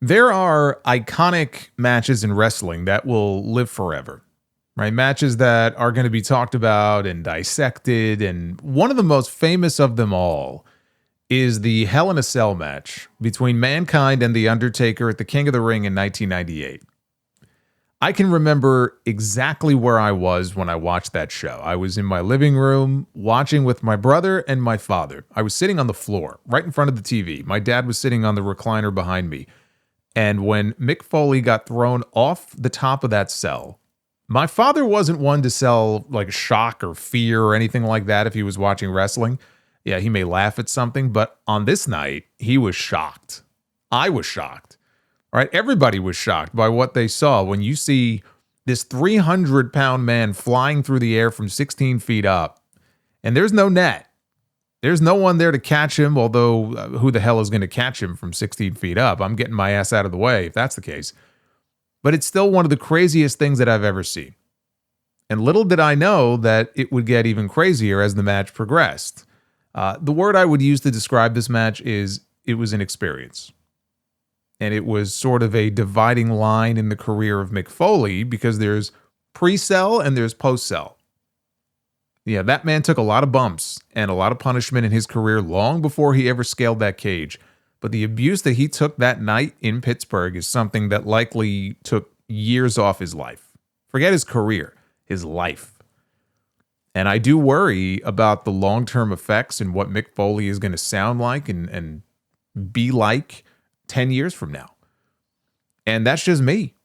There are iconic matches in wrestling that will live forever, right? Matches that are going to be talked about and dissected. And one of the most famous of them all is the Hell in a Cell match between Mankind and The Undertaker at the King of the Ring in 1998. I can remember exactly where I was when I watched that show. I was in my living room watching with my brother and my father. I was sitting on the floor right in front of the TV. My dad was sitting on the recliner behind me. And when Mick Foley got thrown off the top of that cell, my father wasn't one to sell like shock or fear or anything like that if he was watching wrestling. Yeah, he may laugh at something, but on this night, he was shocked. I was shocked. All right, everybody was shocked by what they saw when you see this 300-pound man flying through the air from 16 feet up, and there's no net. There's no one there to catch him, although who the hell is going to catch him from 16 feet up? I'm getting my ass out of the way if that's the case. But it's still one of the craziest things that I've ever seen. And little did I know that it would get even crazier as the match progressed. The word I would use to describe this match is it was an experience. And it was sort of a dividing line in the career of Mick Foley because there's pre-cell and there's post-cell. Yeah, that man took a lot of bumps and a lot of punishment in his career long before he ever scaled that cage. But the abuse that he took that night in Pittsburgh is something that likely took years off his life. Forget his career, his life. And I do worry about the long-term effects and what Mick Foley is going to sound like and be like 10 years from now. And that's just me.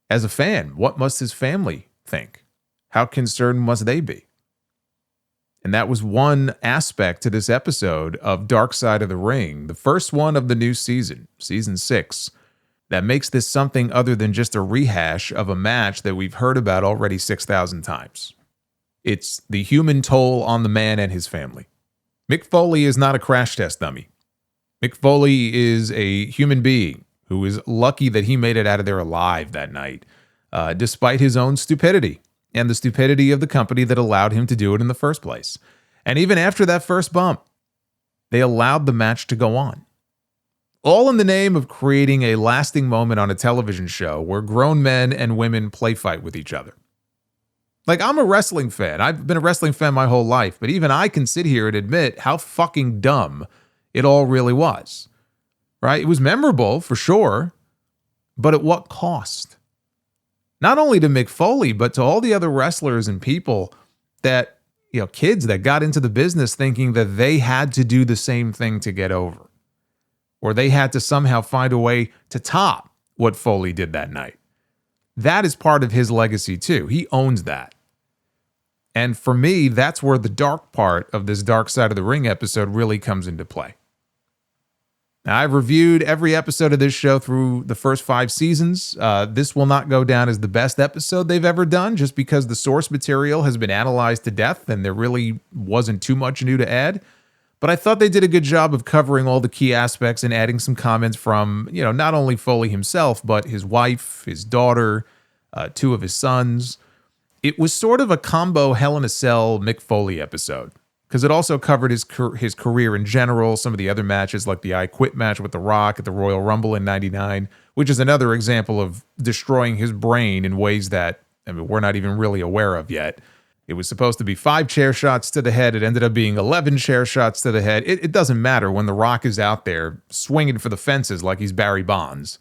As a fan, what must his family think? How concerned must they be? And that was one aspect to this episode of Dark Side of the Ring, the first one of the new season, season 6, that makes this something other than just a rehash of a match that we've heard about already 6,000 times. It's the human toll on the man and his family. Mick Foley is not a crash test dummy. Mick Foley is a human being who is lucky that he made it out of there alive that night, despite his own stupidity and the stupidity of the company that allowed him to do it in the first place. And even after that first bump, they allowed the match to go on. All in the name of creating a lasting moment on a television show where grown men and women play fight with each other. Like, I'm a wrestling fan. I've been a wrestling fan my whole life, but even I can sit here and admit how fucking dumb it all really was. Right? It was memorable, for sure, but at what cost? Not only to Mick Foley, but to all the other wrestlers and people that, kids that got into the business thinking that they had to do the same thing to get over. Or they had to somehow find a way to top what Foley did that night. That is part of his legacy too. He owns that. And for me, that's where the dark part of this Dark Side of the Ring episode really comes into play. Now, I've reviewed every episode of this show through the first 5 seasons. This will not go down as the best episode they've ever done just because the source material has been analyzed to death and there really wasn't too much new to add. But I thought they did a good job of covering all the key aspects and adding some comments from, not only Foley himself, but his wife, his daughter, 2 of his sons. It was sort of a combo Hell in a Cell Mick Foley episode. Because it also covered his career in general, some of the other matches like the I Quit match with The Rock at the Royal Rumble in '99, which is another example of destroying his brain in ways that we're not even really aware of yet. It was supposed to be 5 chair shots to the head. It ended up being 11 chair shots to the head. It doesn't matter when The Rock is out there swinging for the fences like he's Barry Bonds.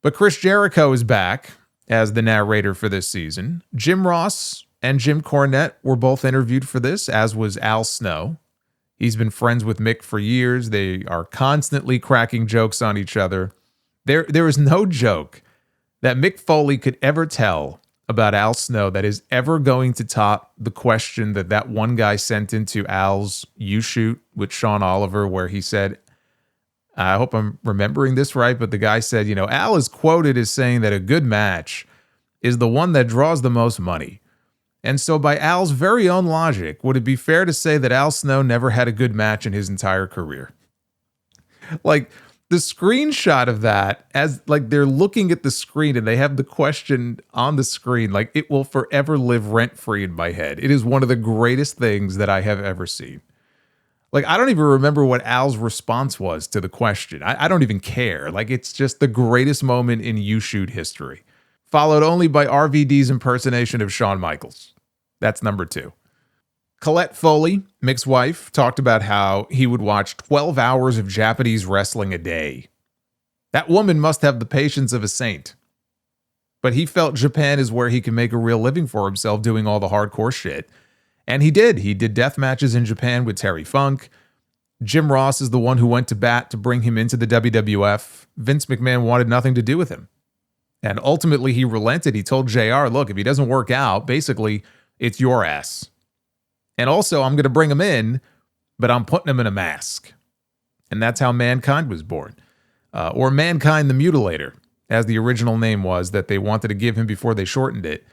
But Chris Jericho is back as the narrator for this season. Jim Ross and Jim Cornette were both interviewed for this, as was Al Snow. He's been friends with Mick for years. They are constantly cracking jokes on each other. There is no joke that Mick Foley could ever tell about Al Snow that is ever going to top the question that one guy sent into Al's U-Shoot with Sean Oliver, where he said, I hope I'm remembering this right, but the guy said, Al is quoted as saying that a good match is the one that draws the most money. And so by Al's very own logic, would it be fair to say that Al Snow never had a good match in his entire career? Like, the screenshot of that, as like they're looking at the screen and they have the question on the screen, like it will forever live rent-free in my head. It is one of the greatest things that I have ever seen. Like, I don't even remember what Al's response was to the question. I don't even care. Like, it's just the greatest moment in U-Shoot history. Followed only by RVD's impersonation of Shawn Michaels. That's number 2. Colette Foley, Mick's wife, talked about how he would watch 12 hours of Japanese wrestling a day. That woman must have the patience of a saint. But he felt Japan is where he can make a real living for himself doing all the hardcore shit. And he did. He did death matches in Japan with Terry Funk. Jim Ross is the one who went to bat to bring him into the WWF. Vince McMahon wanted nothing to do with him. And ultimately, he relented. He told JR, look, if he doesn't work out, basically, it's your ass. And also, I'm going to bring him in, but I'm putting him in a mask. And that's how Mankind was born. Or Mankind the Mutilator, as the original name was that they wanted to give him before they shortened it.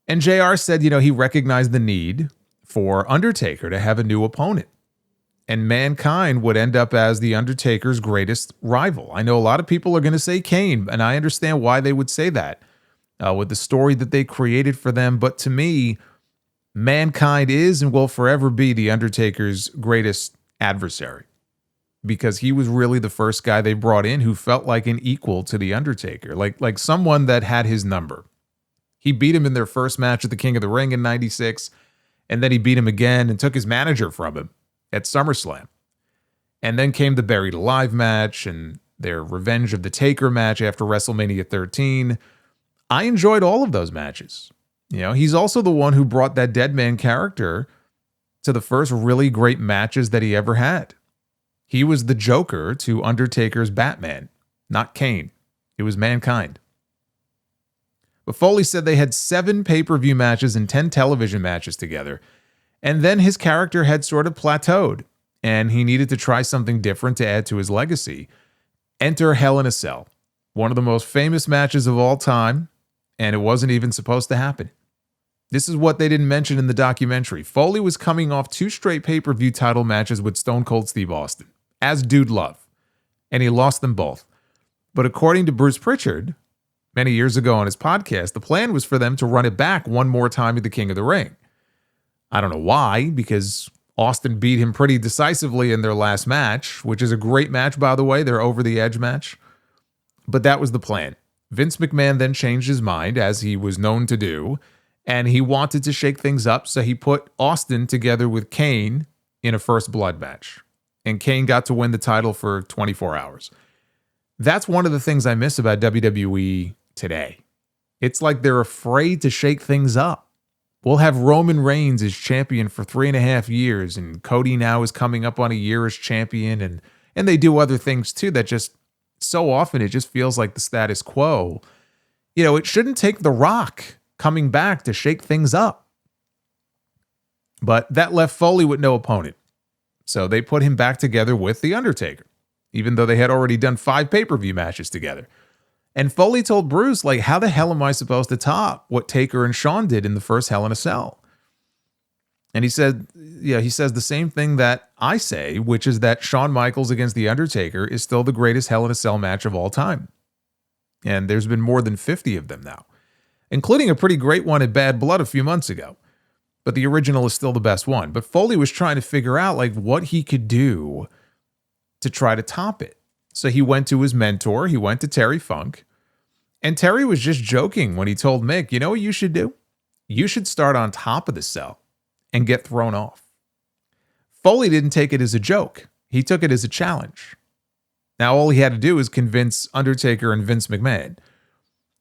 And JR said, he recognized the need for Undertaker to have a new opponent. And Mankind would end up as the Undertaker's greatest rival. I know a lot of people are going to say Kane, and I understand why they would say that with the story that they created for them. But to me, Mankind is and will forever be the Undertaker's greatest adversary, because he was really the first guy they brought in who felt like an equal to the Undertaker, like someone that had his number. He beat him in their first match at the King of the Ring in 96, and then he beat him again and took his manager from him at SummerSlam. And then came the Buried Alive match and their Revenge of the Taker match after WrestleMania 13. I enjoyed all of those matches. He's also the one who brought that Dead Man character to the first really great matches that he ever had. He was the Joker to Undertaker's Batman, not Kane. It was Mankind. But Foley said they had 7 pay-per-view matches and 10 television matches together. And then his character had sort of plateaued, and he needed to try something different to add to his legacy. Enter Hell in a Cell, one of the most famous matches of all time, and it wasn't even supposed to happen. This is what they didn't mention in the documentary. Foley was coming off 2 straight pay-per-view title matches with Stone Cold Steve Austin, as Dude Love, and he lost them both. But according to Bruce Pritchard, many years ago on his podcast, the plan was for them to run it back one more time at the King of the Ring. I don't know why, because Austin beat him pretty decisively in their last match, which is a great match, by the way, their Over the Edge match. But that was the plan. Vince McMahon then changed his mind, as he was known to do, and he wanted to shake things up, so he put Austin together with Kane in a First Blood match. And Kane got to win the title for 24 hours. That's one of the things I miss about WWE today. It's like they're afraid to shake things up. We'll have Roman Reigns as champion for 3.5 years, and Cody now is coming up on a year as champion, and they do other things too that just so often it just feels like the status quo. It shouldn't take The Rock coming back to shake things up. But that left Foley with no opponent. So they put him back together with The Undertaker, even though they had already done 5 pay-per-view matches together. And Foley told Bruce, how the hell am I supposed to top what Taker and Shawn did in the first Hell in a Cell? And he said, he says the same thing that I say, which is that Shawn Michaels against The Undertaker is still the greatest Hell in a Cell match of all time. And there's been more than 50 of them now, including a pretty great one at Bad Blood a few months ago. But the original is still the best one. But Foley was trying to figure out what he could do to try to top it. So he went to his mentor. He went to Terry Funk. And Terry was just joking when he told Mick, you know what you should do? You should start on top of the cell and get thrown off. Foley didn't take it as a joke. He took it as a challenge. Now, all he had to do was convince Undertaker and Vince McMahon.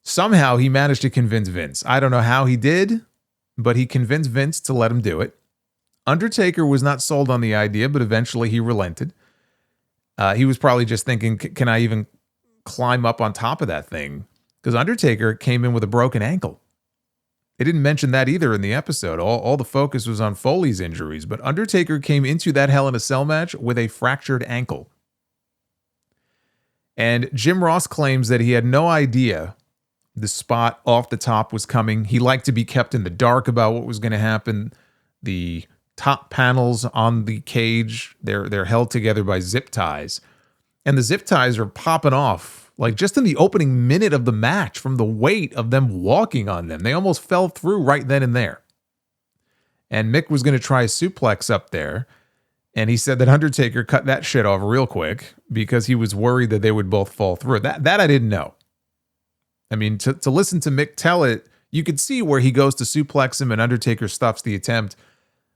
Somehow he managed to convince Vince. I don't know how he did, but he convinced Vince to let him do it. Undertaker was not sold on the idea, but eventually he relented. He was probably just thinking, can I even climb up on top of that thing? Because Undertaker came in with a broken ankle. They didn't mention that either in the episode. All the focus was on Foley's injuries, but Undertaker came into that Hell in a Cell match with a fractured ankle. And Jim Ross claims that he had no idea the spot off the top was coming. He liked to be kept in the dark about what was going to happen. The top panels on the cage, they're held together by zip ties. And the zip ties are popping off just in the opening minute of the match from the weight of them walking on them. They almost fell through right then and there. And Mick was going to try a suplex up there. And he said that Undertaker cut that shit off real quick because he was worried that they would both fall through. That I didn't know. I mean, to listen to Mick tell it, you could see where he goes to suplex him and Undertaker stops the attempt.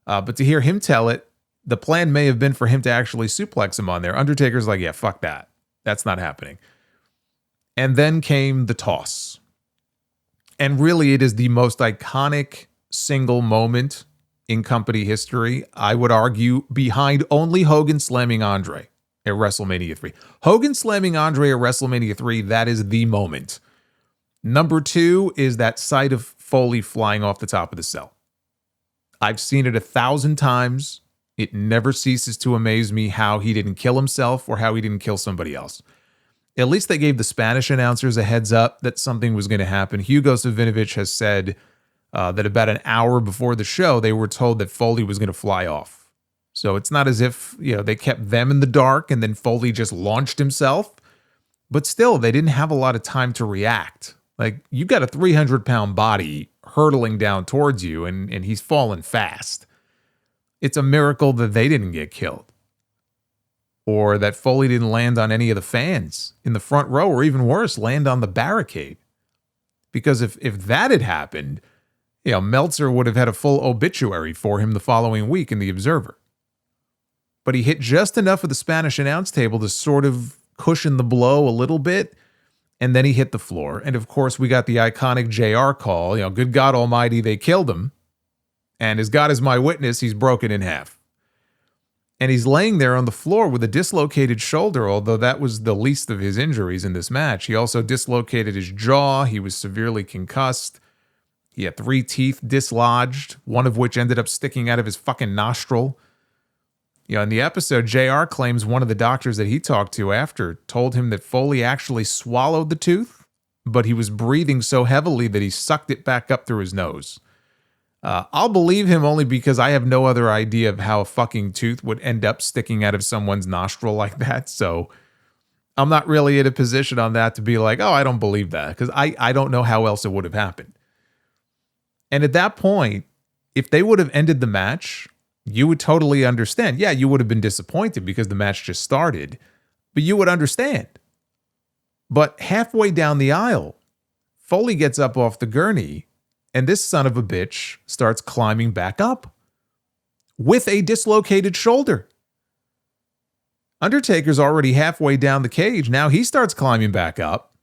But to hear him tell it, the plan may have been for him to actually suplex him on there. Undertaker's like, yeah, fuck that. That's not happening. And then came the toss. And really, it is the most iconic single moment in company history, I would argue, behind only Hogan slamming Andre at WrestleMania 3. Hogan slamming Andre at WrestleMania 3, that is the moment. Number 2 is that sight of Foley flying off the top of the cell. I've seen it 1,000 times. It never ceases to amaze me how he didn't kill himself or how he didn't kill somebody else. At least they gave the Spanish announcers a heads up that something was going to happen. Hugo Savinovich has said that about an hour before the show, they were told that Foley was going to fly off. So it's not as if, they kept them in the dark and then Foley just launched himself. But still, they didn't have a lot of time to react. Like, you got a 300-pound body hurtling down towards you, and he's falling fast. It's a miracle that they didn't get killed. Or that Foley didn't land on any of the fans in the front row, or even worse, land on the barricade. Because if that had happened, Meltzer would have had a full obituary for him the following week in The Observer. But he hit just enough of the Spanish announce table to sort of cushion the blow a little bit, and then he hit the floor. And of course, we got the iconic JR call, good God Almighty, they killed him. And as God is my witness, he's broken in half. And he's laying there on the floor with a dislocated shoulder, although that was the least of his injuries in this match. He also dislocated his jaw. He was severely concussed. He had 3 teeth dislodged, one of which ended up sticking out of his fucking nostril. In the episode, JR claims one of the doctors that he talked to after told him that Foley actually swallowed the tooth, but he was breathing so heavily that he sucked it back up through his nose. I'll believe him only because I have no other idea of how a fucking tooth would end up sticking out of someone's nostril like that. So I'm not really in a position on that to be like, oh, I don't believe that, because I don't know how else it would have happened. And at that point, if they would have ended the match, you would totally understand. Yeah, you would have been disappointed because the match just started, but you would understand. But halfway down the aisle, Foley gets up off the gurney, and this son of a bitch starts climbing back up with a dislocated shoulder. Undertaker's already halfway down the cage. Now he starts climbing back up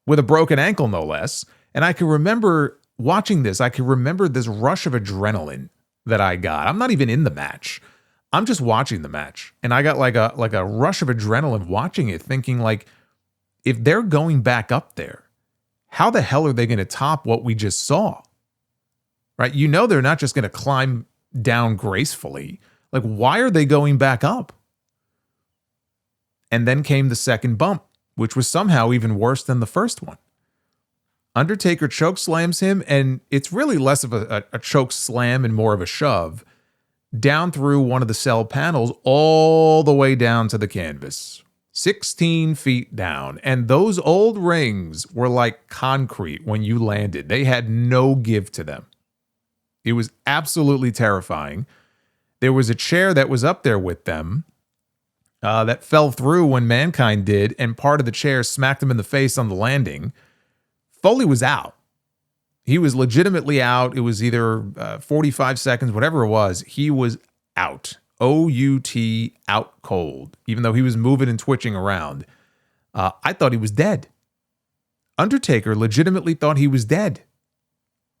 with a broken ankle, no less. And I can remember watching this. I can remember this rush of adrenaline that I got. I'm not even in the match. I'm just watching the match. And I got like a rush of adrenaline watching it, thinking like, if they're going back up there, how the hell are they going to top what we just saw? Right? They're not just going to climb down gracefully. Like, why are they going back up? And then came the second bump, which was somehow even worse than the first one. Undertaker choke slams him, and it's really less of a choke slam and more of a shove down through one of the cell panels all the way down to the canvas. 16 feet down. And those old rings were like concrete when you landed. They had no give to them. It was absolutely terrifying. There was a chair that was up there with them that fell through when Mankind did, and part of the chair smacked him in the face on the landing. Foley was out. He was legitimately out. It was either 45 seconds, whatever it was. He was out. O-U-T, out cold. Even though he was moving and twitching around. I thought he was dead. Undertaker legitimately thought he was dead.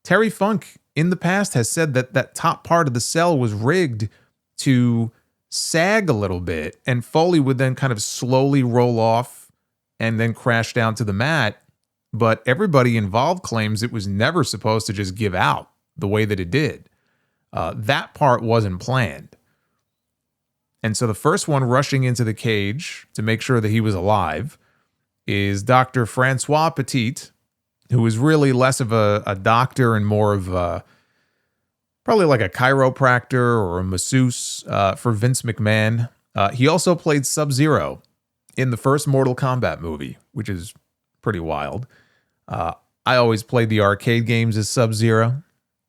Terry Funk in the past has said that that top part of the cell was rigged to sag a little bit, and Foley would then kind of slowly roll off and then crash down to the mat. But everybody involved claims it was never supposed to just give out the way that it did. That part wasn't planned. And so the first one rushing into the cage to make sure that he was alive is Dr. Francois Petit, who is really less of a doctor and more of probably like a chiropractor or a masseuse for Vince McMahon. He also played Sub-Zero in the first Mortal Kombat movie, which is pretty wild. I always played the arcade games as Sub-Zero.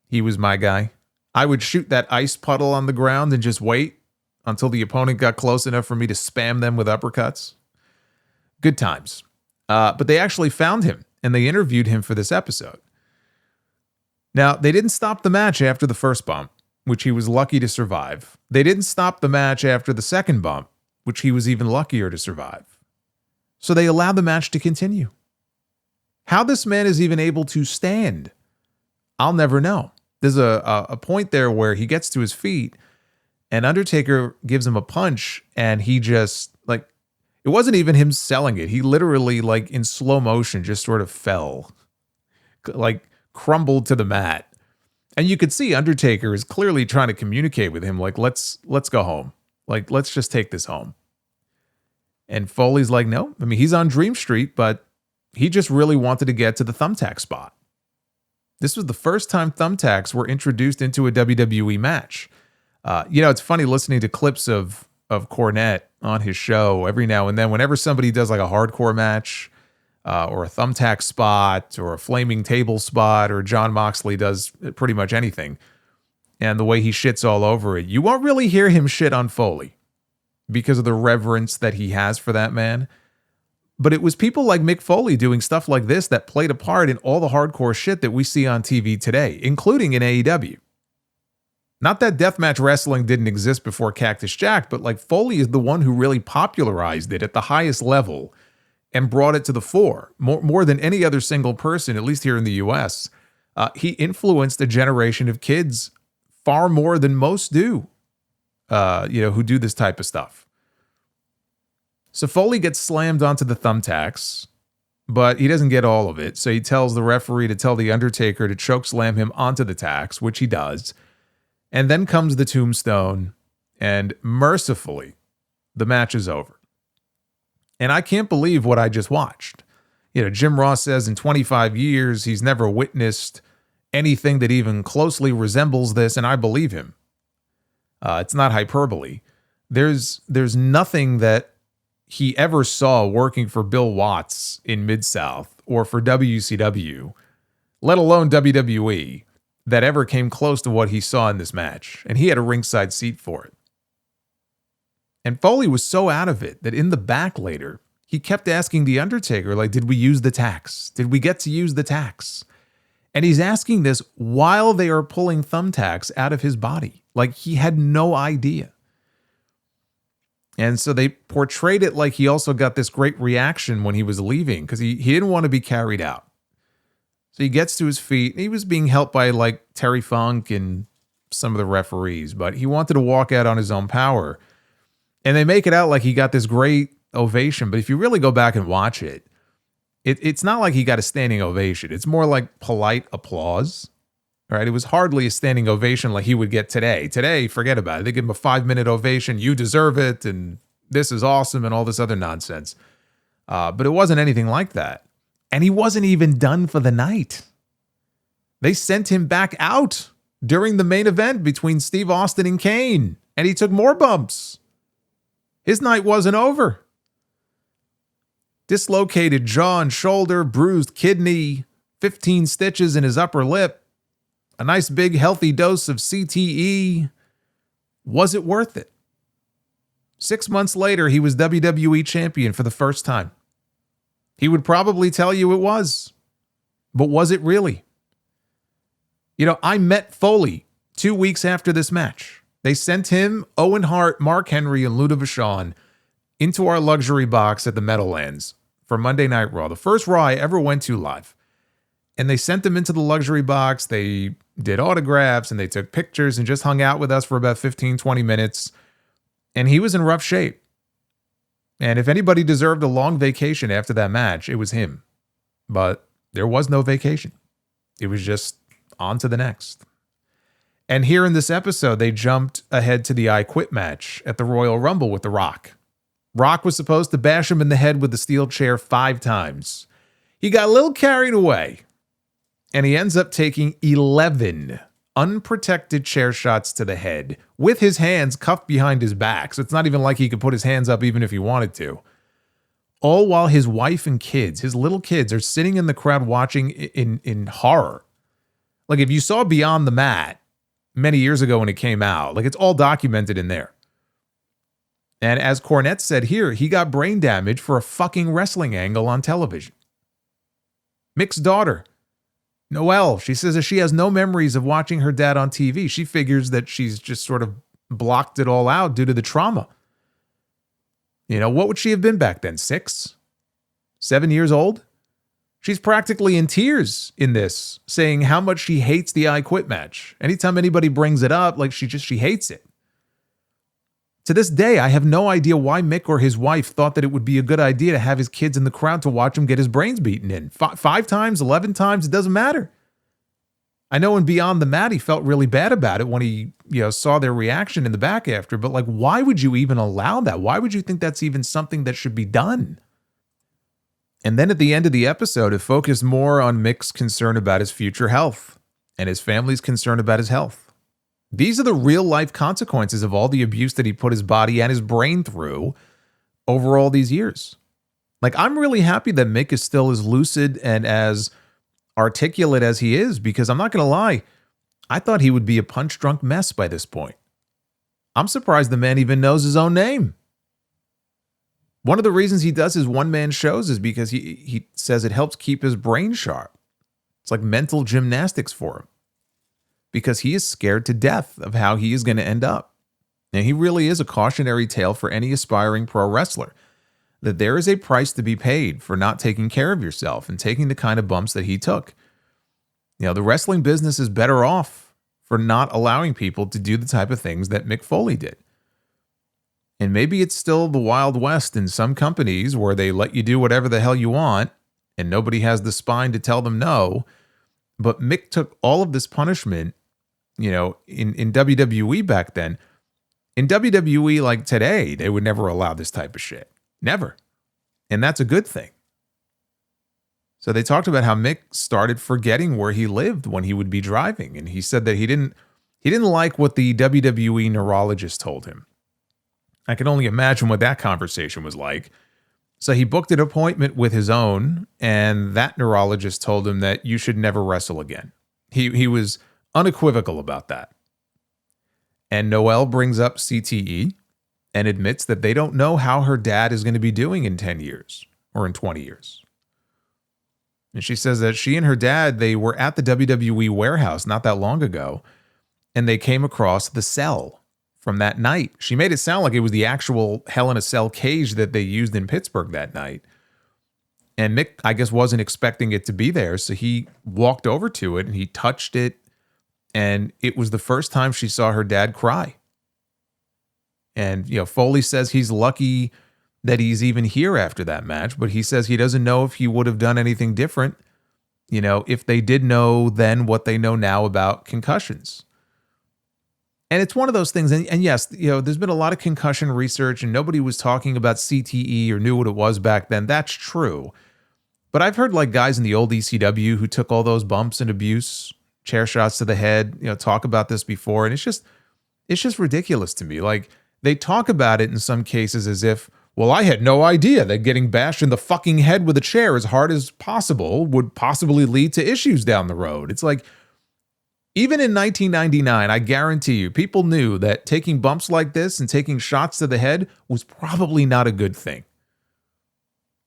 He was my guy. I would shoot that ice puddle on the ground and just wait until the opponent got close enough for me to spam them with uppercuts. Good times. But they actually found him and they interviewed him for this episode. Now, they didn't stop the match after the first bump, which he was lucky to survive. They didn't stop the match after the second bump, which he was even luckier to survive. So they allowed the match to continue. How this man is even able to stand, I'll never know. There's a point there where he gets to his feet and Undertaker gives him a punch and he just, like, it wasn't even him selling it. He literally, like, in slow motion, just sort of fell, like, crumbled to the mat. And you could see Undertaker is clearly trying to communicate with him, like, let's go home. Like, let's just take this home. And Foley's like, no. I mean, he's on Dream Street, but he just really wanted to get to the thumbtack spot. This was the first time thumbtacks were introduced into a WWE match. It's funny listening to clips of Cornette on his show every now and then. Whenever somebody does like a hardcore match or a thumbtack spot or a flaming table spot, or John Moxley does pretty much anything, and the way he shits all over it, you won't really hear him shit on Foley because of the reverence that he has for that man. But it was people like Mick Foley doing stuff like this that played a part in all the hardcore shit that we see on TV today, including in AEW. Not that deathmatch wrestling didn't exist before Cactus Jack, but like Foley is the one who really popularized it at the highest level and brought it to the fore. More than any other single person, at least here in the US. He influenced a generation of kids far more than most do, who do this type of stuff. So Foley gets slammed onto the thumbtacks, but he doesn't get all of it. So he tells the referee to tell the Undertaker to chokeslam him onto the tacks, which he does. And then comes the tombstone, and mercifully, the match is over. And I can't believe what I just watched. Jim Ross says in 25 years, he's never witnessed anything that even closely resembles this, and I believe him. It's not hyperbole. There's nothing that he ever saw working for Bill Watts in Mid-South or for WCW, let alone WWE, that ever came close to what he saw in this match. And he had a ringside seat for it. And Foley was so out of it that in the back later, he kept asking The Undertaker, like, did we use the tacks? Did we get to use the tacks? And he's asking this while they are pulling thumbtacks out of his body. Like, he had no idea. And so they portrayed it like he also got this great reaction when he was leaving because he didn't want to be carried out. So he gets to his feet. He was being helped by like Terry Funk and some of the referees, but he wanted to walk out on his own power. And they make it out like he got this great ovation. But if you really go back and watch it, it's not like he got a standing ovation. It's more like polite applause. Right? It was hardly a standing ovation like he would get today. Today, forget about it. They give him a 5-minute ovation. You deserve it. And this is awesome and all this other nonsense. But it wasn't anything like that. And he wasn't even done for the night. They sent him back out during the main event between Steve Austin and Kane. And he took more bumps. His night wasn't over. Dislocated jaw and shoulder, bruised kidney, 15 stitches in his upper lip. A nice big healthy dose of CTE. Was it worth it? 6 months later, he was WWE champion for the first time. He would probably tell you it was. But was it really? I met Foley 2 weeks after this match. They sent him, Owen Hart, Mark Henry, and Luda Vachon into our luxury box at the Meadowlands for Monday Night Raw. The first Raw I ever went to live. And they sent them into the luxury box. They did autographs and they took pictures and just hung out with us for about 15, 20 minutes. And he was in rough shape. And if anybody deserved a long vacation after that match, it was him. But there was no vacation. It was just on to the next. And here in this episode, they jumped ahead to the I Quit match at the Royal Rumble with The Rock. Rock was supposed to bash him in the head with the steel chair 5 times. He got a little carried away. And he ends up taking 11 unprotected chair shots to the head with his hands cuffed behind his back. So it's not even like he could put his hands up even if he wanted to. All while his wife and kids, his little kids, are sitting in the crowd watching in horror. Like if you saw Beyond the Mat many years ago when it came out, like it's all documented in there. And as Cornette said here, he got brain damage for a fucking wrestling angle on television. Mick's daughter, Noelle, she says that she has no memories of watching her dad on TV. She figures that she's just sort of blocked it all out due to the trauma. What would she have been back then? 6? 7 years old? She's practically in tears in this, saying how much she hates the I Quit match. Anytime anybody brings it up, like she hates it. To this day, I have no idea why Mick or his wife thought that it would be a good idea to have his kids in the crowd to watch him get his brains beaten in. 5 times, 11 times, it doesn't matter. I know in Beyond the Mat, he felt really bad about it when he saw their reaction in the back after, but why would you even allow that? Why would you think that's even something that should be done? And then at the end of the episode, it focused more on Mick's concern about his future health and his family's concern about his health. These are the real-life consequences of all the abuse that he put his body and his brain through over all these years. I'm really happy that Mick is still as lucid and as articulate as he is, because I'm not going to lie, I thought he would be a punch-drunk mess by this point. I'm surprised the man even knows his own name. One of the reasons he does his one-man shows is because he says it helps keep his brain sharp. It's like mental gymnastics for him, because he is scared to death of how he is going to end up. And he really is a cautionary tale for any aspiring pro wrestler, that there is a price to be paid for not taking care of yourself and taking the kind of bumps that he took. The wrestling business is better off for not allowing people to do the type of things that Mick Foley did. And maybe it's still the Wild West in some companies where they let you do whatever the hell you want and nobody has the spine to tell them no. But Mick took all of this punishment, in WWE back then. In WWE like today, they would never allow this type of shit. Never. And that's a good thing. So they talked about how Mick started forgetting where he lived when he would be driving. And he said that he didn't like what the WWE neurologist told him. I can only imagine what that conversation was like. So he booked an appointment with his own, and that neurologist told him that you should never wrestle again. He was unequivocal about that. And Noelle brings up CTE and admits that they don't know how her dad is going to be doing in 10 years or in 20 years. And she says that she and her dad, they were at the WWE warehouse not that long ago, and they came across the cell from that night. She made it sound like it was the actual Hell in a Cell cage that they used in Pittsburgh that night. And Mick, I guess, wasn't expecting it to be there, so he walked over to it and he touched it, and it was the first time she saw her dad cry. And, Foley says he's lucky that he's even here after that match, but he says he doesn't know if he would have done anything different, if they did know then what they know now about concussions. And it's one of those things, and yes, there's been a lot of concussion research and nobody was talking about CTE or knew what it was back then. That's true. But I've heard guys in the old ECW who took all those bumps and abuse, chair shots to the head, talk about this before. And it's just ridiculous to me. They talk about it in some cases as if, well, I had no idea that getting bashed in the fucking head with a chair as hard as possible would possibly lead to issues down the road. It's like, even in 1999, I guarantee you, people knew that taking bumps like this and taking shots to the head was probably not a good thing.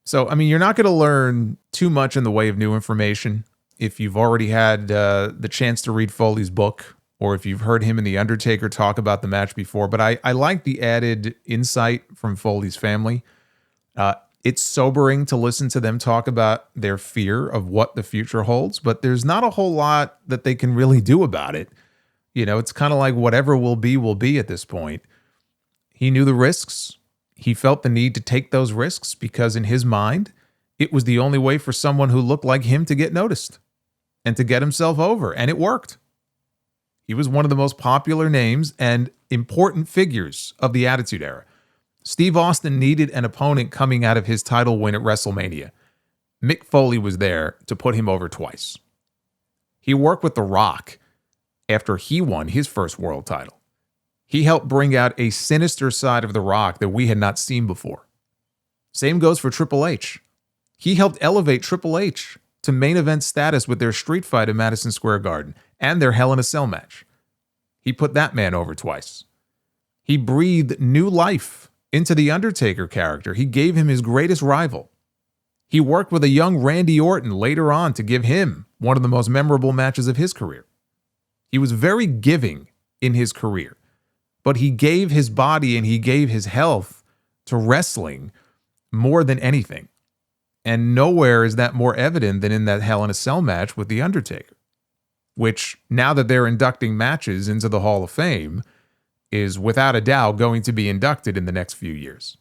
So, you're not going to learn too much in the way of new information if you've already had the chance to read Foley's book, or if you've heard him and The Undertaker talk about the match before. But I like the added insight from Foley's family. It's sobering to listen to them talk about their fear of what the future holds, but there's not a whole lot that they can really do about it. It's kind of like whatever will be at this point. He knew the risks. He felt the need to take those risks because in his mind, it was the only way for someone who looked like him to get noticed and to get himself over. And it worked. He was one of the most popular names and important figures of the Attitude Era. Steve Austin needed an opponent coming out of his title win at WrestleMania. Mick Foley was there to put him over twice. He worked with The Rock after he won his first world title. He helped bring out a sinister side of The Rock that we had not seen before. Same goes for Triple H. He helped elevate Triple H to main event status with their street fight in Madison Square Garden and their Hell in a Cell match. He put that man over twice. He breathed new life into the Undertaker character, he gave him his greatest rival. He worked with a young Randy Orton later on to give him one of the most memorable matches of his career. He was very giving in his career, but he gave his body and he gave his health to wrestling more than anything. And nowhere is that more evident than in that Hell in a Cell match with The Undertaker, which, now that they're inducting matches into the Hall of Fame, is without a doubt going to be inducted in the next few years.